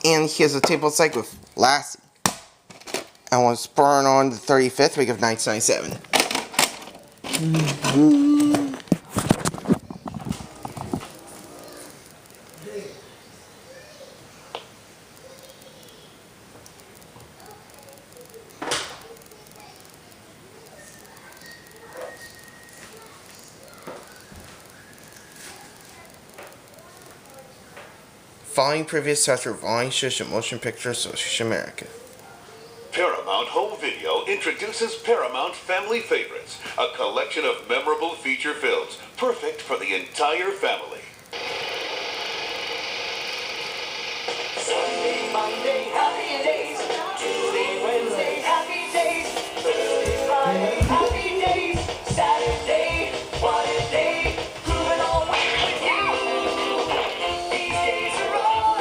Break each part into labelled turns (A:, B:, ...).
A: And here's a table psych with Lassie. I was born on the 35th week of 1997. Following previous tests for VHS and Motion Picture Association America.
B: Paramount Home Video introduces Paramount Family Favorites, a collection of memorable feature films, perfect for the entire family.
C: Sunday, Monday, happy days. Tuesday, Wednesday, happy days. Thursday, Friday, happy days. Saturday, what a day. Grooving all week with you. These days are all.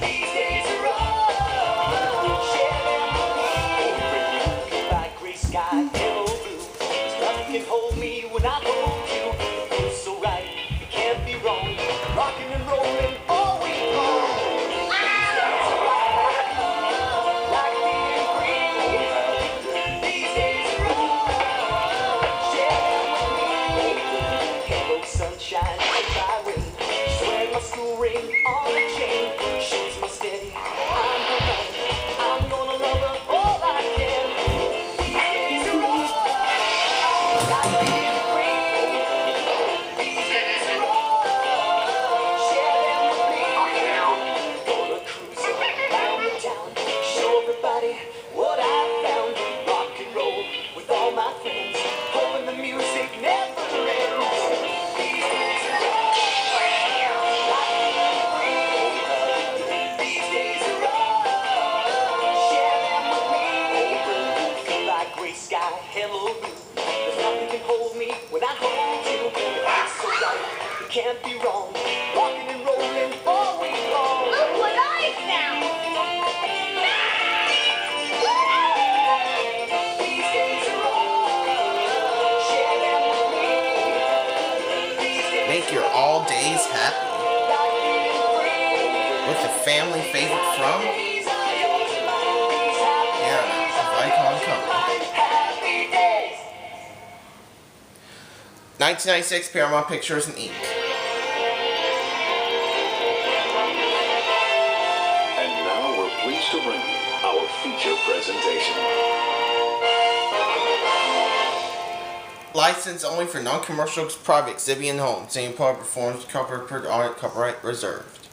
C: These days are all. Share them with me. By gray sky, yellow blue. There's nothing can hold me when I hold you. It feels so right, it can't be wrong. Rocking and rolling all week long. Like being free. These days are all. Share them with me. Hello sunshine, goodbye rain. Swear my school ring on a chain. Shows me steady. I'm gonna love her all I can. These days are all. Like being free. These days are all. Share them with me. Gonna cruise around the town. Show everybody what I found. Rock and roll with all my friends. Hoping the music never ends. These days are all. Like being free. These days are all. Share them with me. Like gray sky, hello blue. There's nothing can hold me when I hold you. It feels so right, it can't be wrong. Rocking and rolling all week long.
D: Look what I found!
C: These days are all. Share them with me. These days
A: Make your all days happy
C: like being free.
A: with a family favorite from
C: These are yours and mine. These happy
A: Paramount of Icon Company.
C: happy days.
A: 1996 Paramount Pictures and Inc.
B: And now we're pleased to bring you our feature presentation.
A: Licensed only for non-commercial private exhibiting homes. Same part performs copyright reserved.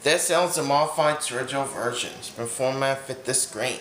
A: This sells the modified original versions, but format fit the screen.